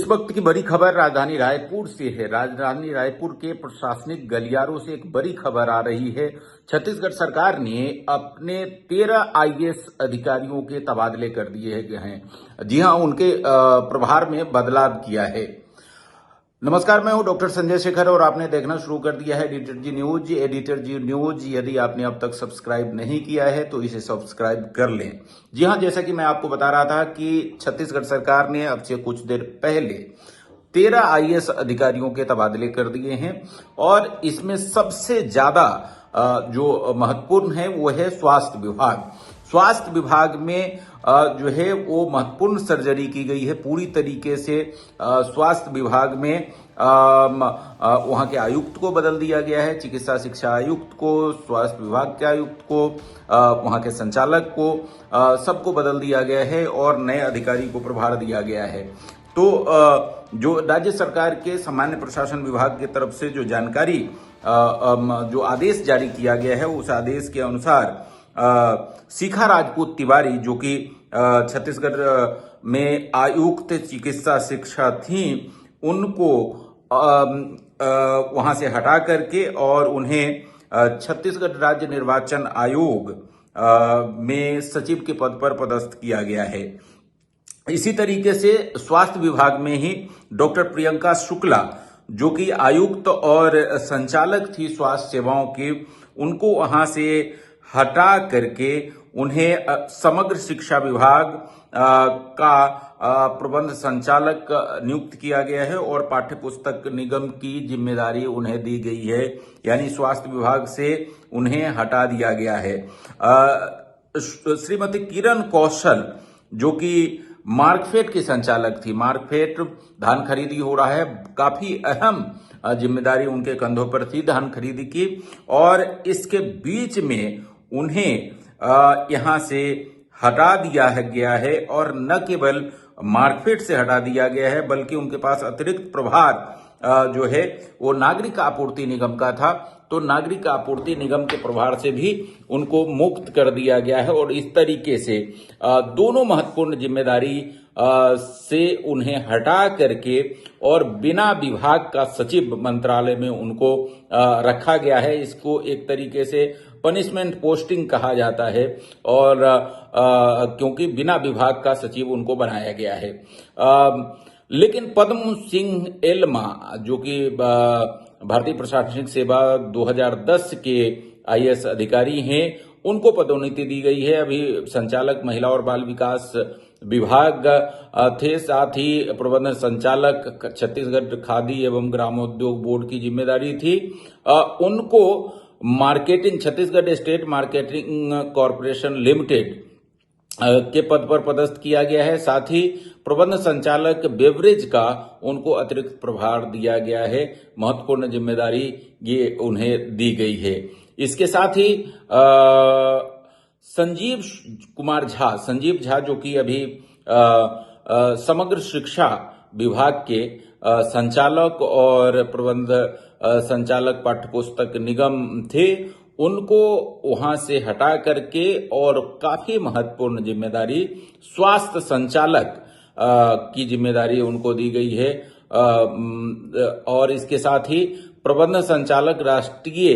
इस वक्त की बड़ी खबर राजधानी रायपुर से है। राजधानी रायपुर के प्रशासनिक गलियारों से एक बड़ी खबर आ रही है। छत्तीसगढ़ सरकार ने अपने 13 आईएएस अधिकारियों के तबादले कर दिए हैं। जी हां, उनके प्रभार में बदलाव किया है। नमस्कार, मैं हूं डॉक्टर संजय शेखर और आपने देखना शुरू कर दिया है एडिटर जी न्यूज। एडिटर जी न्यूज यदि आपने अब तक सब्सक्राइब नहीं किया है तो इसे सब्सक्राइब कर लें। जी हां, जैसा कि मैं आपको बता रहा था कि छत्तीसगढ़ सरकार ने अब से कुछ देर पहले 13 आईएएस अधिकारियों के तबादले कर दिए हैं और इसमें सबसे ज्यादा जो महत्वपूर्ण है वो है स्वास्थ्य विभाग। स्वास्थ्य विभाग में जो है वो महत्वपूर्ण सर्जरी की गई है। पूरी तरीके से स्वास्थ्य विभाग में वहां के आयुक्त को बदल दिया गया है। चिकित्सा शिक्षा आयुक्त को, स्वास्थ्य विभाग के आयुक्त को, वहां के संचालक को, सबको बदल दिया गया है और नए अधिकारी को प्रभार दिया गया है। तो जो राज्य सरकार के सामान्य प्रशासन विभाग की तरफ से जो जानकारी जो आदेश जारी किया गया है उस आदेश के अनुसार शिखा राजपूत तिवारी, जो कि छत्तीसगढ़ में आयुक्त चिकित्सा शिक्षा थी, उनको वहां से हटा करके और उन्हें छत्तीसगढ़ राज्य निर्वाचन आयोग में सचिव के पद पर पदस्थ किया गया है। इसी तरीके से स्वास्थ्य विभाग में ही डॉक्टर प्रियंका शुक्ला, जो कि आयुक्त और संचालक थी स्वास्थ्य सेवाओं की, उनको वहां से हटा करके उन्हें समग्र शिक्षा विभाग का प्रबंध संचालक नियुक्त किया गया है और पाठ्य पुस्तक निगम की जिम्मेदारी उन्हें दी गई है। यानी स्वास्थ्य विभाग से उन्हें हटा दिया गया है। श्रीमती किरण कौशल, जो कि मार्कफेड की संचालक थी, मार्कफेड धान खरीदी हो रहा है, काफी अहम जिम्मेदारी उनके कंधों पर थी धान खरीदी की, और इसके बीच में उन्हें यहां से हटा दिया गया है। और न केवल मार्कफेड से हटा दिया गया है बल्कि उनके पास अतिरिक्त प्रभार जो है वो नागरिक आपूर्ति निगम का था, तो नागरिक आपूर्ति निगम के प्रभार से भी उनको मुक्त कर दिया गया है। और इस तरीके से दोनों महत्वपूर्ण जिम्मेदारी से उन्हें हटा करके और बिना विभाग का सचिव मंत्रालय में उनको रखा गया है। इसको एक तरीके से पनिशमेंट पोस्टिंग कहा जाता है, और क्योंकि बिना विभाग का सचिव उनको बनाया गया है। लेकिन पद्म सिंह एलमा, जो कि भारतीय प्रशासनिक सेवा 2010 के आईएएस अधिकारी हैं, उनको पदोन्नति दी गई है। अभी संचालक महिला और बाल विकास विभाग थे, साथ ही प्रबंध संचालक छत्तीसगढ़ खादी एवं ग्रामोद्योग बोर्ड की जिम्मेदारी थी। उनको marketing, Chhattisgarh state marketing corporation limited के पद पर पदस्थ किया गया है। साथ ही प्रबंध संचालक बेवरेज का उनको अतिरिक्त प्रभार दिया गया है। महत्वपूर्ण जिम्मेदारी ये उन्हें दी गई है। इसके साथ ही संजीव झा, जो कि अभी समग्र शिक्षा विभाग के संचालक और प्रबंध संचालक पाठ्यपुस्तक निगम थे, उनको वहां से हटा करके और काफी महत्वपूर्ण जिम्मेदारी स्वास्थ्य संचालक की जिम्मेदारी उनको दी गई है। और इसके साथ ही प्रबंध संचालक राष्ट्रीय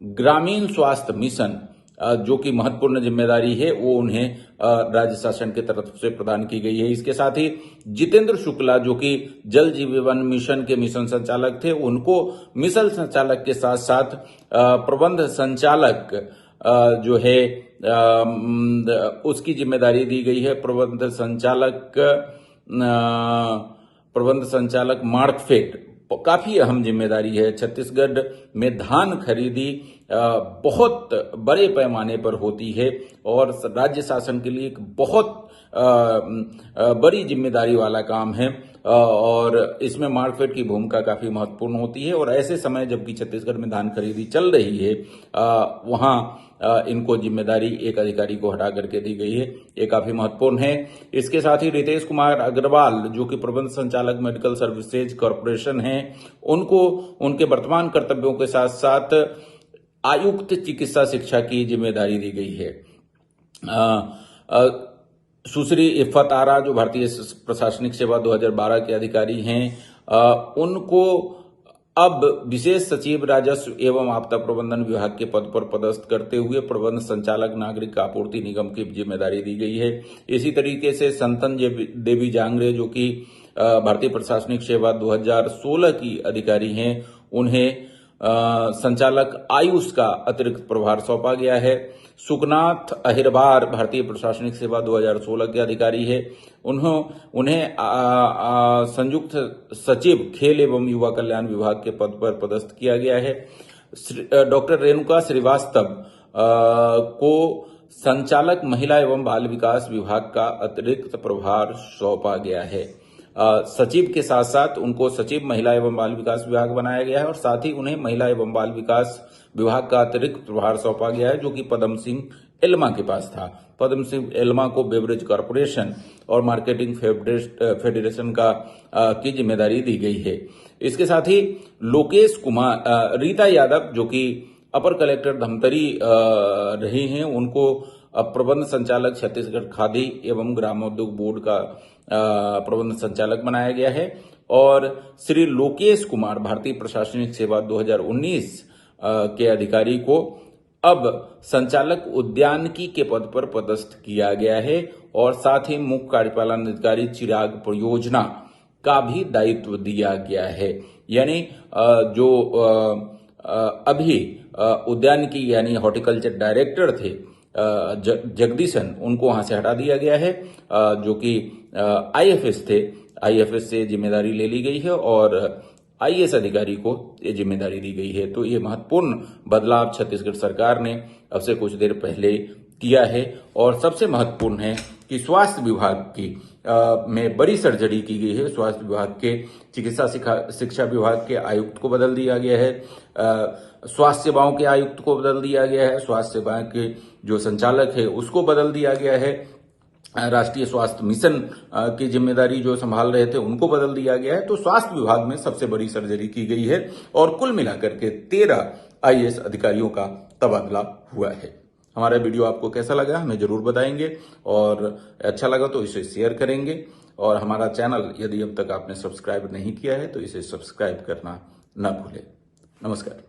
ग्रामीण स्वास्थ्य मिशन, जो कि महत्वपूर्ण जिम्मेदारी है, वो उन्हें राज्य शासन की तरफ से प्रदान की गई है। इसके साथ ही जितेंद्र शुक्ला, जो कि जल जीवन मिशन के मिशन संचालक थे, उनको मिशन संचालक के साथ साथ प्रबंध संचालक जो है उसकी जिम्मेदारी दी गई है। प्रबंध संचालक मार्कफेड, काफी अहम जिम्मेदारी है। छत्तीसगढ़ में धान खरीदी बहुत बड़े पैमाने पर होती है और राज्य शासन के लिए एक बहुत बड़ी जिम्मेदारी वाला काम है, और इसमें मार्कफेड की भूमिका काफी महत्वपूर्ण होती है। और ऐसे समय जबकि छत्तीसगढ़ में धान खरीदी चल रही है, वहां इनको जिम्मेदारी एक अधिकारी को हटा करके दी गई है। ये काफी महत्वपूर्ण है। इसके साथ ही रितेश कुमार अग्रवाल, जो कि प्रबंध संचालक मेडिकल सर्विसेज कॉरपोरेशन हैं, उनको उनके वर्तमान कर्तव्यों के साथ साथ आयुक्त चिकित्सा शिक्षा की जिम्मेदारी दी गई है। सुश्री इफ़त आरा जो भारतीय प्रशासनिक सेवा 2012 के अधिकारी हैं, उनको अब विशेष सचिव राजस्व एवं आपदा प्रबंधन विभाग के पद पर पदस्थ करते हुए प्रबंध संचालक नागरिक आपूर्ति निगम की जिम्मेदारी दी गई है। इसी तरीके से संतन देवी जांगरे जो कि भारतीय प्रशासनिक सेवा 2016 की अधिकारी हैं, उन्हें संचालक आयुष का अतिरिक्त प्रभार सौंपा गया है। सुखनाथ अहिरबार भारतीय प्रशासनिक सेवा 2016 के अधिकारी है, उन्हें संयुक्त सचिव खेल एवं युवा कल्याण विभाग के पद पर पदस्थ किया गया है। डॉक्टर रेणुका श्रीवास्तव को संचालक महिला एवं बाल विकास विभाग का अतिरिक्त प्रभार सौंपा गया है। सचिव के साथ साथ उनको सचिव महिला एवं बाल विकास विभाग बनाया गया है और साथ ही उन्हें महिला एवं बाल विकास विभाग का अतिरिक्त प्रभार सौंपा गया है, जो कि पदम सिंह एल्मा के पास था। पदम सिंह एल्मा को बेवरेज कॉर्पोरेशन और मार्केटिंग फेडरेशन की जिम्मेदारी दी गई है। इसके साथ ही लोकेश कुमार, रीता यादव जो कि अपर कलेक्टर धमतरी रही हैं, उनको प्रबंध संचालक छत्तीसगढ़ खादी एवं ग्रामोद्योग बोर्ड का प्रबंध संचालक बनाया गया है। और श्री लोकेश कुमार भारतीय प्रशासनिक सेवा 2019 के अधिकारी को अब संचालक उद्यानिकी के पद पर पदस्थ किया गया है और साथ ही मुख्य कार्यपालन अधिकारी चिराग परियोजना का भी दायित्व दिया गया है। यानी जो अभी उद्यानिकी यानी हॉर्टिकल्चर डायरेक्टर थे जगदीशन, उनको वहां से हटा दिया गया है, जो कि आईएफएस थे। आईएफएस से जिम्मेदारी ले ली गई है और आईएएस अधिकारी को ये जिम्मेदारी दी गई है। तो ये महत्वपूर्ण बदलाव छत्तीसगढ़ सरकार ने अब से कुछ देर पहले किया है। और सबसे महत्वपूर्ण है कि स्वास्थ्य विभाग की में बड़ी सर्जरी की गई है। स्वास्थ्य विभाग के चिकित्सा शिक्षा विभाग के आयुक्त को बदल दिया गया है, स्वास्थ्य सेवाओं के आयुक्त को बदल दिया गया है, स्वास्थ्य सेवाओं के जो संचालक है उसको बदल दिया गया है, राष्ट्रीय स्वास्थ्य मिशन की जिम्मेदारी जो संभाल रहे थे उनको बदल दिया गया है। तो स्वास्थ्य विभाग में सबसे बड़ी सर्जरी की गई है और कुल मिलाकर के 13 आईएएस अधिकारियों का तबादला हुआ है। हमारा वीडियो आपको कैसा लगा हमें जरूर बताएंगे और अच्छा लगा तो इसे शेयर करेंगे। और हमारा चैनल यदि अब तक आपने सब्सक्राइब नहीं किया है तो इसे सब्सक्राइब करना ना भूलें। नमस्कार।